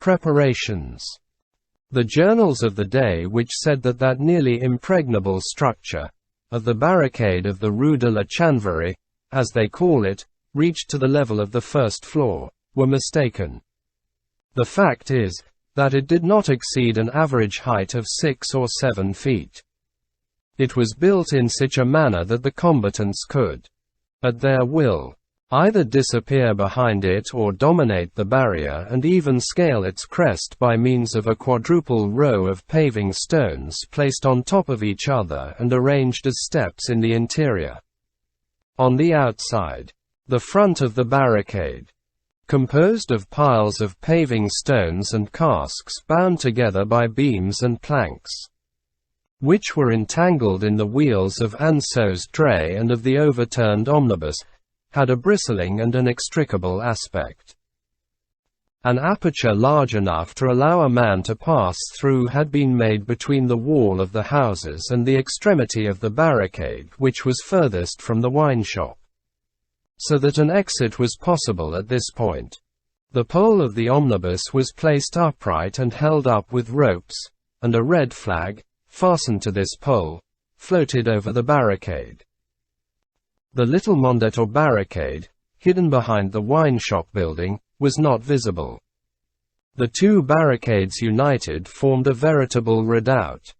Preparations. The journals of the day which said that nearly impregnable structure of the barricade of the Rue de la Chanvrerie, as they call it, reached to the level of the first floor, were mistaken. The fact is, that it did not exceed an average height of 6 or 7 feet. It was built in such a manner that the combatants could, at their will, either disappear behind it or dominate the barrier and even scale its crest by means of a quadruple row of paving stones placed on top of each other and arranged as steps in the interior. On the outside, the front of the barricade, composed of piles of paving stones and casks bound together by beams and planks, which were entangled in the wheels of Anceau's dray and of the overturned omnibus, had a bristling and inextricable aspect. An aperture large enough to allow a man to pass through had been made between the wall of the houses and the extremity of the barricade which was furthest from the wine shop, so that an exit was possible at this point. The pole of the omnibus was placed upright and held up with ropes, and a red flag, fastened to this pole, floated over the barricade. The little Mondétour barricade, hidden behind the wine shop building, was not visible. The two barricades united formed a veritable redoubt.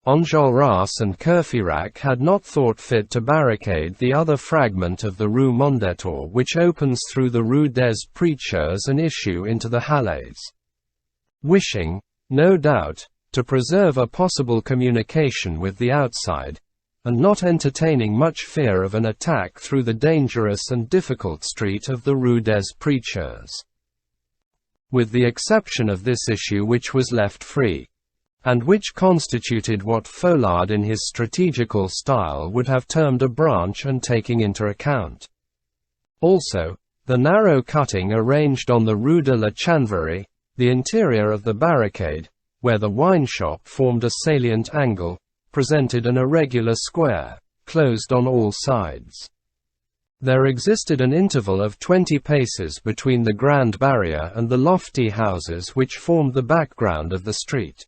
Enjolras and Courfeyrac had not thought fit to barricade the other fragment of the Rue Mondétour which opens through the Rue des Prêcheurs and issue into the Halles, wishing, no doubt, to preserve a possible communication with the outside, and not entertaining much fear of an attack through the dangerous and difficult street of the Rue des Prêcheurs. With the exception of this issue which was left free, and which constituted what Folard in his strategical style would have termed a branch and taking into account also the narrow cutting arranged on the Rue de la Chanvrerie, the interior of the barricade, where the wine shop formed a salient angle, presented an irregular square, closed on all sides. There existed an interval of 20 paces between the Grand Barrier and the lofty houses which formed the background of the street,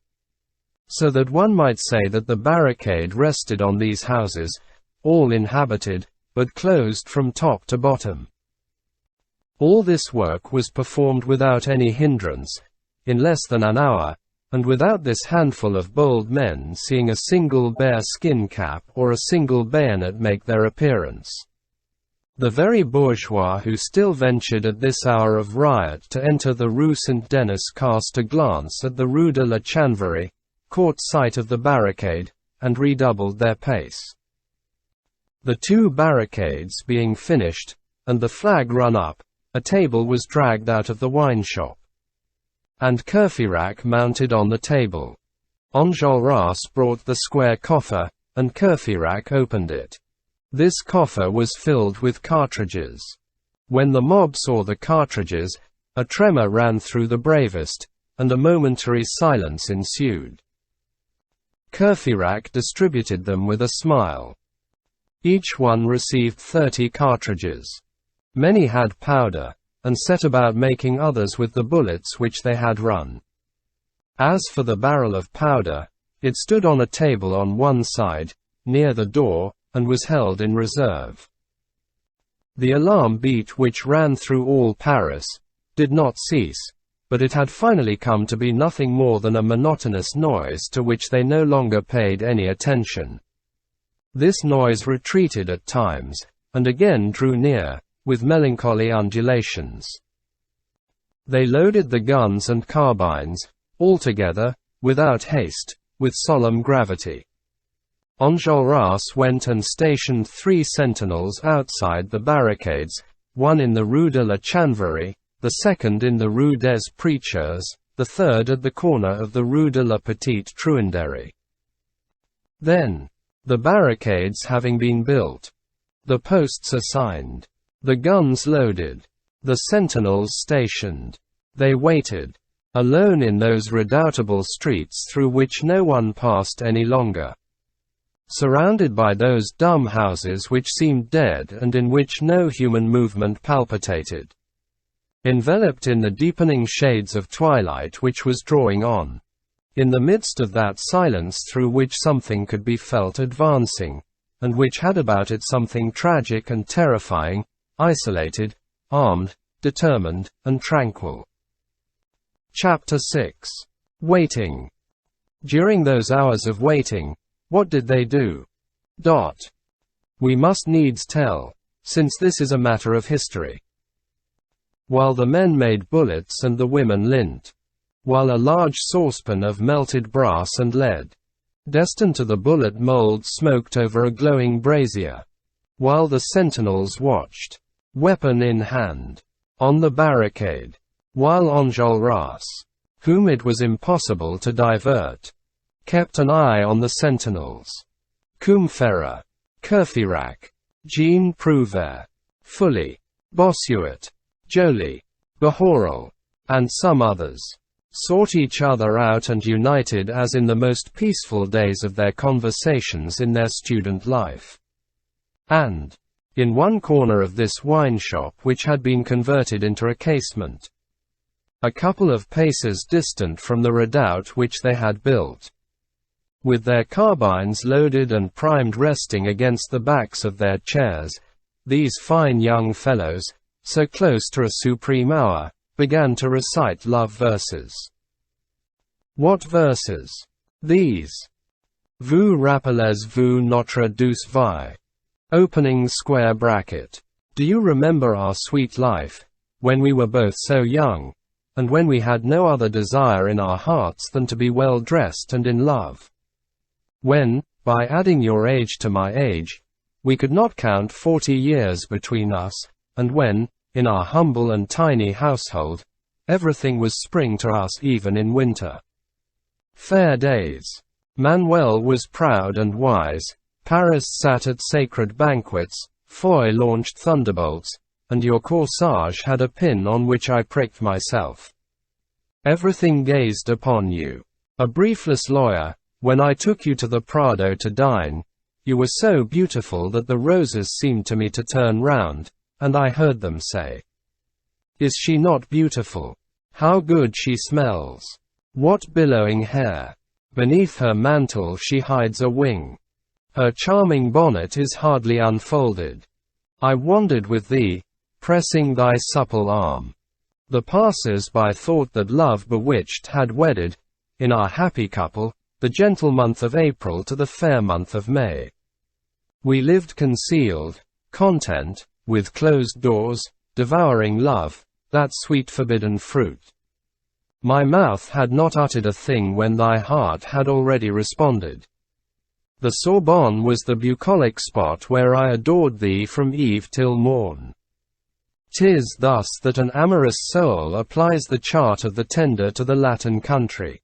so that one might say that the barricade rested on these houses, all inhabited, but closed from top to bottom. All this work was performed without any hindrance, in less than an hour, and without this handful of bold men seeing a single bear-skin cap or a single bayonet make their appearance. The very bourgeois who still ventured at this hour of riot to enter the Rue Saint-Denis cast a glance at the Rue de la Chanvrerie, caught sight of the barricade, and redoubled their pace. The two barricades being finished, and the flag run up, a table was dragged out of the wine shop, and Courfeyrac mounted on the table. Enjolras brought the square coffer, and Courfeyrac opened it. This coffer was filled with cartridges. When the mob saw the cartridges, a tremor ran through the bravest, and a momentary silence ensued. Courfeyrac distributed them with a smile. Each one received 30 cartridges. Many had powder, and set about making others with the bullets which they had run. As for the barrel of powder, it stood on a table on one side, near the door, and was held in reserve. The alarm beat which ran through all Paris did not cease, but it had finally come to be nothing more than a monotonous noise to which they no longer paid any attention. This noise retreated at times, and again drew near, with melancholy undulations. They loaded the guns and carbines, altogether, without haste, with solemn gravity. Enjolras went and stationed 3 sentinels outside the barricades, one in the Rue de la Chanvrerie, the second in the Rue des Prêcheurs, the third at the corner of the Rue de la Petite Truanderie. Then, the barricades having been built, the posts assigned, the guns loaded, the sentinels stationed, they waited, alone in those redoubtable streets through which no one passed any longer, surrounded by those dumb houses which seemed dead and in which no human movement palpitated. enveloped in the deepening shades of twilight which was drawing on. In the midst of that silence through which something could be felt advancing, and which had about it something tragic and terrifying, isolated, armed, determined, and tranquil. Chapter 6. Waiting. During those hours of waiting, what did they do? We must needs tell, since this is a matter of history. While the men made bullets and the women lint. While a large saucepan of melted brass and lead, destined to the bullet mold, smoked over a glowing brazier. While the sentinels watched, weapon in hand, on the barricade. While Enjolras, whom it was impossible to divert, kept an eye on the sentinels. Combeferre, Courfeyrac, Jean Prouvaire, Fully, Bossuet, Joly, Bahorel, and some others, sought each other out and united as in the most peaceful days of their conversations in their student life. And, in one corner of this wine shop which had been converted into a casement, a couple of paces distant from the redoubt which they had built, with their carbines loaded and primed resting against the backs of their chairs, these fine young fellows, so close to a supreme hour, began to recite love verses. What verses? These. Vous rappelez-vous notre douce vie? Opening square bracket. Do you remember our sweet life, when we were both so young, and when we had no other desire in our hearts than to be well dressed and in love? When, by adding your age to my age, we could not count 40 years between us, and when, in our humble and tiny household, everything was spring to us even in winter. Fair days. Manuel was proud and wise, Paris sat at sacred banquets, Foy launched thunderbolts, and your corsage had a pin on which I pricked myself. Everything gazed upon you. A briefless lawyer, when I took you to the Prado to dine, you were so beautiful that the roses seemed to me to turn round, and I heard them say, "Is she not beautiful? How good she smells! What billowing hair! Beneath her mantle she hides a wing. Her charming bonnet is hardly unfolded. I wandered with thee, pressing thy supple arm. The passers-by thought that love bewitched had wedded, in our happy couple, the gentle month of April to the fair month of May. We lived concealed, content, with closed doors, devouring love, that sweet forbidden fruit. My mouth had not uttered a thing when thy heart had already responded. The Sorbonne was the bucolic spot where I adored thee from eve till morn. 'Tis thus that an amorous soul applies the chart of the tender to the Latin country.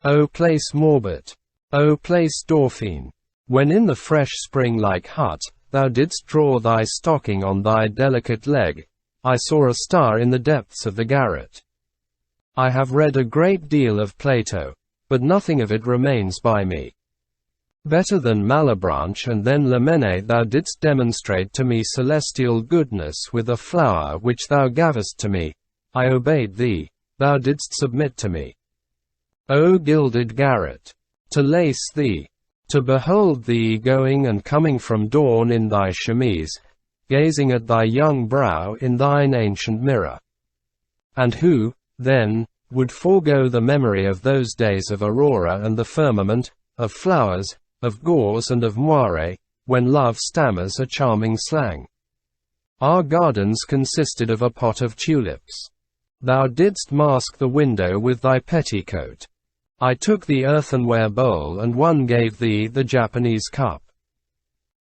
O place Morbet! O place Dauphine! When in the fresh spring-like hut, thou didst draw thy stocking on thy delicate leg, I saw a star in the depths of the garret. I have read a great deal of Plato, but nothing of it remains by me. Better than Malebranche and then Lamennais thou didst demonstrate to me celestial goodness with a flower which thou gavest to me, I obeyed thee, thou didst submit to me. O gilded garret! To lace thee! To behold thee going and coming from dawn in thy chemise, gazing at thy young brow in thine ancient mirror. And who, then, would forego the memory of those days of aurora and the firmament, of flowers, of gauze and of moire, when love stammers a charming slang? Our gardens consisted of a pot of tulips. Thou didst mask the window with thy petticoat. I took the earthenware bowl and one gave thee the Japanese cup.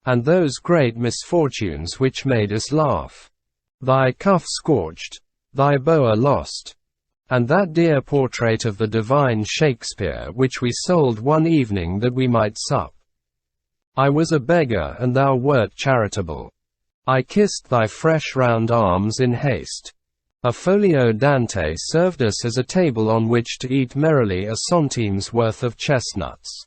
And those great misfortunes which made us laugh. Thy cuff scorched, thy boa lost. And that dear portrait of the divine Shakespeare which we sold one evening that we might sup. I was a beggar and thou wert charitable. I kissed thy fresh round arms in haste. A folio Dante served us as a table on which to eat merrily a centime's worth of chestnuts.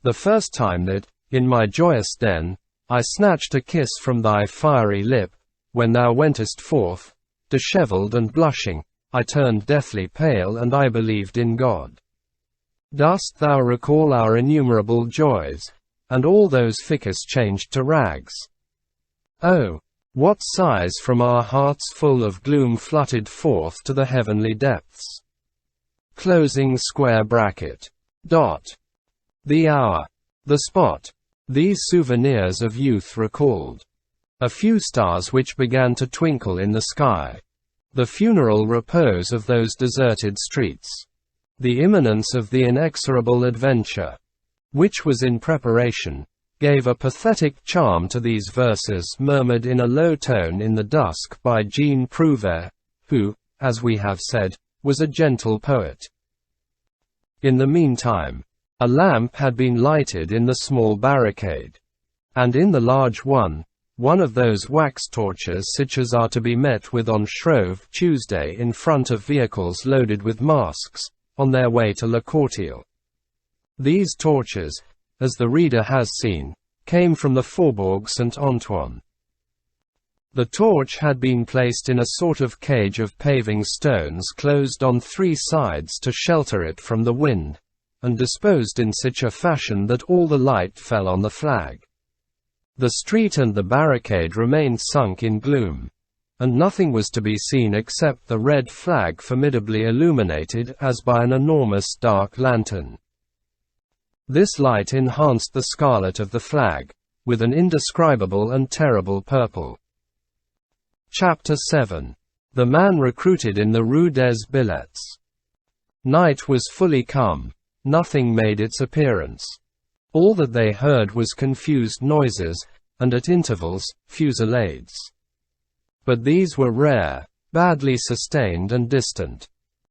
The first time that, in my joyous den, I snatched a kiss from thy fiery lip, when thou wentest forth, dishevelled and blushing, I turned deathly pale and I believed in God. Dost thou recall our innumerable joys, and all those ficus changed to rags? Oh, what sighs from our hearts full of gloom fluttered forth to the heavenly depths. Closing square bracket. Dot. The hour. The spot. These souvenirs of youth recalled. A few stars which began to twinkle in the sky. The funeral repose of those deserted streets. The imminence of the inexorable adventure, which was in preparation, gave a pathetic charm to these verses murmured in a low tone in the dusk by Jean Prouvaire, who, as we have said, was a gentle poet. In the meantime, a lamp had been lighted in the small barricade. And in the large one of those wax torches such as are to be met with on Shrove-Tuesday in front of vehicles loaded with masks, on their way to La Courtille. These torches, as the reader has seen, came from the faubourg Saint-Antoine. The torch had been placed in a sort of cage of paving stones closed on 3 sides to shelter it from the wind, and disposed in such a fashion that all the light fell on the flag. The street and the barricade remained sunk in gloom, and nothing was to be seen except the red flag formidably illuminated as by an enormous dark lantern. This light enhanced the scarlet of the flag, with an indescribable and terrible purple. Chapter 7. The man recruited in the Rue des Billettes. Night was fully come. Nothing made its appearance. All that they heard was confused noises, and at intervals, fusillades. But these were rare, badly sustained and distant.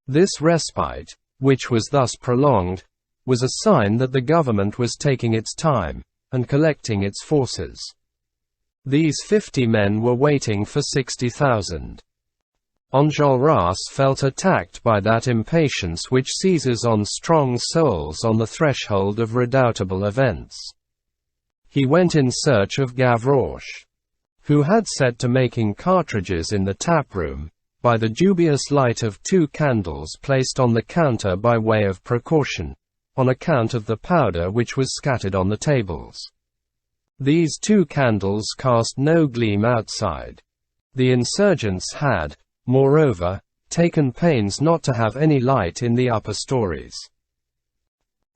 This respite, which was thus prolonged, was a sign that the government was taking its time, and collecting its forces. These 50 men were waiting for 60,000. Enjolras felt attacked by that impatience which seizes on strong souls on the threshold of redoubtable events. He went in search of Gavroche, who had set to making cartridges in the tap-room, by the dubious light of 2 candles placed on the counter by way of precaution, on account of the powder which was scattered on the tables. These 2 candles cast no gleam outside. The insurgents had, moreover, taken pains not to have any light in the upper stories.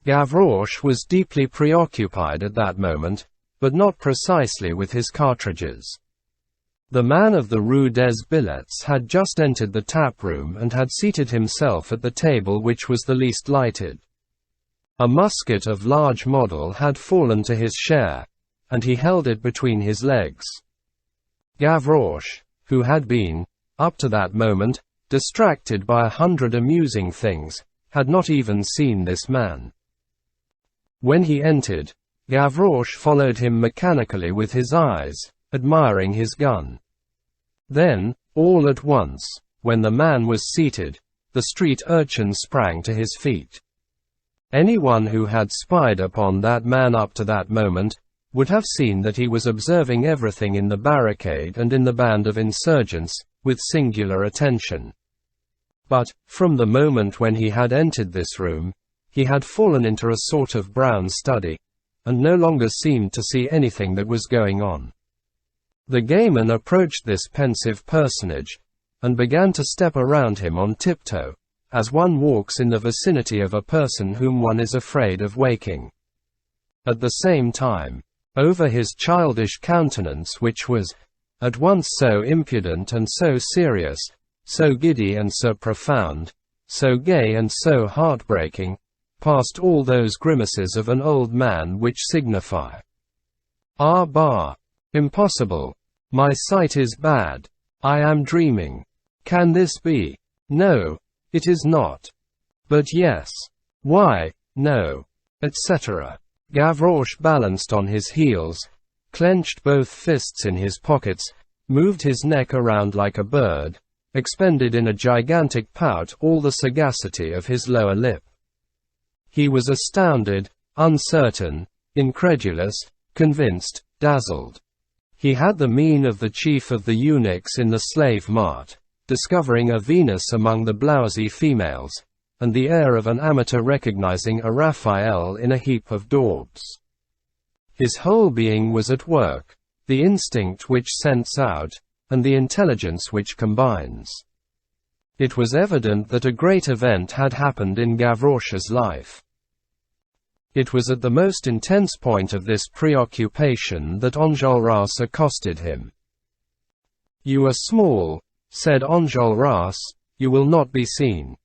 Gavroche was deeply preoccupied at that moment, but not precisely with his cartridges. The man of the Rue des Billettes had just entered the tap-room and had seated himself at the table which was the least lighted. A musket of large model had fallen to his share, and he held it between his legs. Gavroche, who had been, up to that moment, distracted by 100 amusing things, had not even seen this man. When he entered, Gavroche followed him mechanically with his eyes, admiring his gun. Then, all at once, when the man was seated, the street urchin sprang to his feet. Anyone who had spied upon that man up to that moment, would have seen that he was observing everything in the barricade and in the band of insurgents, with singular attention. But, from the moment when he had entered this room, he had fallen into a sort of brown study, and no longer seemed to see anything that was going on. The gamin approached this pensive personage, and began to step around him on tiptoe, as one walks in the vicinity of a person whom one is afraid of waking. At the same time, over his childish countenance, which was at once so impudent and so serious, so giddy and so profound, so gay and so heartbreaking, passed all those grimaces of an old man which signify, "Ah bah! Impossible! My sight is bad! I am dreaming! Can this be? No, it is not! But yes! Why, no!" etc. Gavroche balanced on his heels, clenched both fists in his pockets, moved his neck around like a bird, expended in a gigantic pout all the sagacity of his lower lip. He was astounded, uncertain, incredulous, convinced, dazzled. He had the mien of the chief of the eunuchs in the slave mart, discovering a Venus among the blousy females, and the air of an amateur recognizing a Raphael in a heap of daubs. His whole being was at work, the instinct which scents out, and the intelligence which combines. It was evident that a great event had happened in Gavroche's life. It was at the most intense point of this preoccupation that Enjolras accosted him. "You are small," said Enjolras, "you will not be seen.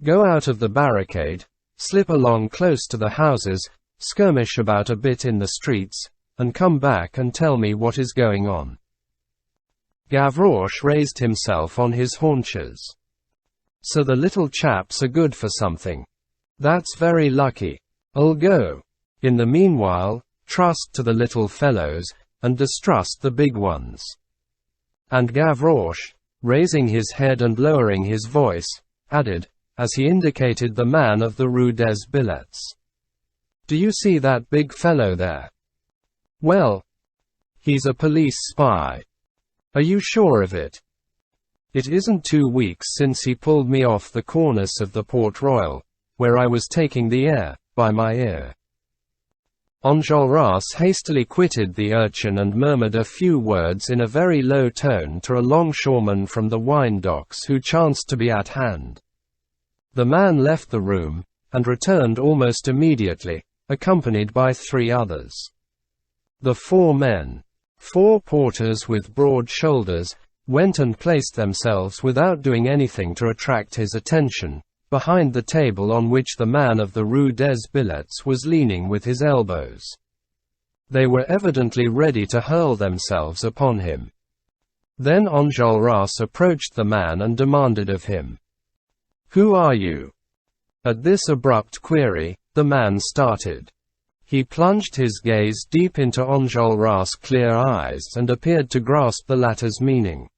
Go out of the barricade, slip along close to the houses, skirmish about a bit in the streets, and come back and tell me what is going on." Gavroche raised himself on his haunches. "So the little chaps are good for something. That's very lucky. I'll go. In the meanwhile, trust to the little fellows, and distrust the big ones." And Gavroche, raising his head and lowering his voice, added, as he indicated the man of the Rue des Billettes, "Do you see that big fellow there? Well, he's a police spy. Are you sure of it? It isn't 2 weeks since he pulled me off the cornice of the Port Royal, where I was taking the air, by my ear." Enjolras hastily quitted the urchin and murmured a few words in a very low tone to a longshoreman from the wine docks who chanced to be at hand. The man left the room, and returned almost immediately, accompanied by 3 others. The 4 men, 4 porters with broad shoulders, went and placed themselves without doing anything to attract his attention, behind the table on which the man of the Rue des Billettes was leaning with his elbows. They were evidently ready to hurl themselves upon him. Then Enjolras approached the man and demanded of him, "Who are you?" At this abrupt query, the man started. He plunged his gaze deep into Enjolras' clear eyes and appeared to grasp the latter's meaning.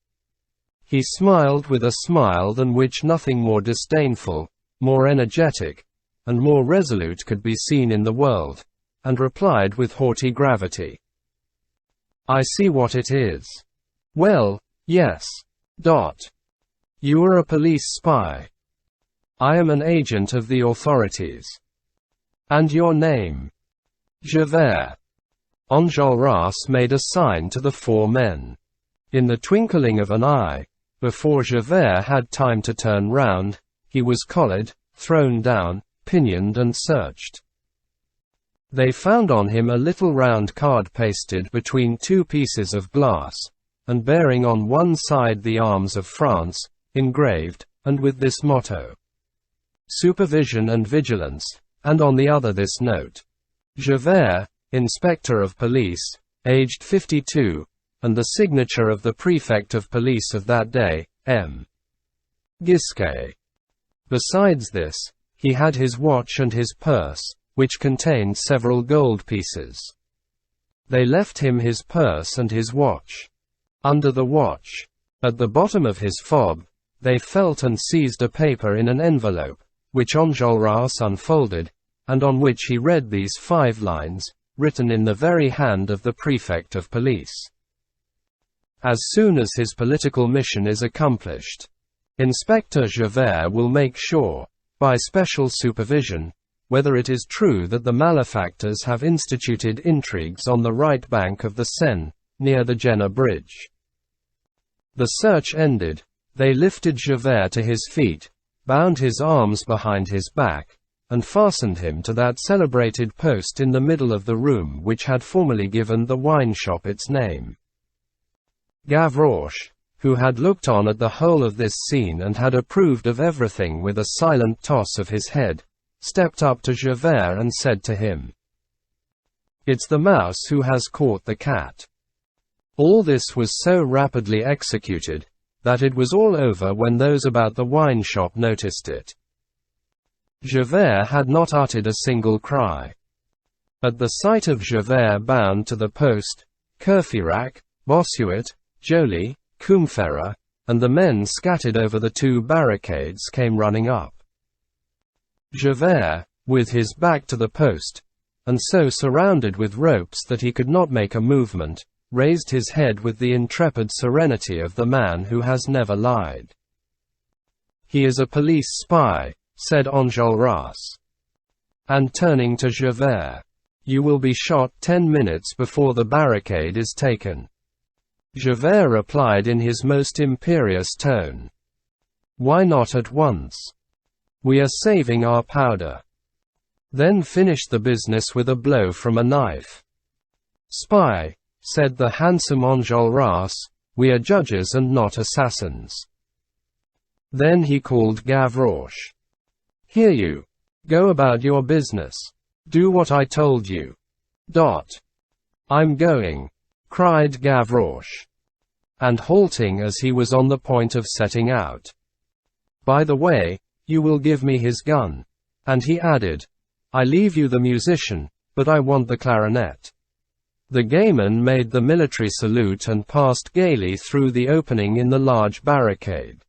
He smiled with a smile than which nothing more disdainful, more energetic, and more resolute could be seen in the world, and replied with haughty gravity, "I see what it is. Well, yes. You are a police spy. I am an agent of the authorities. And your name?" "Javert." Enjolras made a sign to the 4 men. In the twinkling of an eye, before Javert had time to turn round, he was collared, thrown down, pinioned and searched. They found on him a little round card pasted between 2 pieces of glass, and bearing on one side the arms of France, engraved, and with this motto, "Supervision and Vigilance," and on the other this note, "Javert, Inspector of Police, aged 52, and the signature of the Prefect of Police of that day, M. Gisquet." Besides this, he had his watch and his purse, which contained several gold pieces. They left him his purse and his watch. Under the watch, at the bottom of his fob, they felt and seized a paper in an envelope, which Enjolras unfolded, and on which he read these 5 lines, written in the very hand of the Prefect of Police. "As soon as his political mission is accomplished, Inspector Javert will make sure, by special supervision, whether it is true that the malefactors have instituted intrigues on the right bank of the Seine, near the Jena Bridge." The search ended, they lifted Javert to his feet, bound his arms behind his back, and fastened him to that celebrated post in the middle of the room which had formerly given the wine shop its name. Gavroche, who had looked on at the whole of this scene and had approved of everything with a silent toss of his head, stepped up to Javert and said to him, "It's the mouse who has caught the cat." All this was so rapidly executed, that it was all over when those about the wine shop noticed it. Javert had not uttered a single cry. At the sight of Javert bound to the post, Courfeyrac, Bossuet, Joly, Combeferre, and the men scattered over the 2 barricades came running up. Javert, with his back to the post, and so surrounded with ropes that he could not make a movement, raised his head with the intrepid serenity of the man who has never lied. "He is a police spy," said Enjolras. And turning to Javert, "You will be shot 10 minutes before the barricade is taken." Javert replied in his most imperious tone, "Why not at once? We are saving our powder." Then finished the business with a blow from a knife. "Spy," said the handsome Enjolras, "we are judges and not assassins." Then he called Gavroche. "Here you. Go about your business. Do what I told you." "I'm going," cried Gavroche. And halting as he was on the point of setting out, "By the way, you will give me his gun." And he added, "I leave you the musician, but I want the clarinet." The gayman made the military salute and passed gaily through the opening in the large barricade.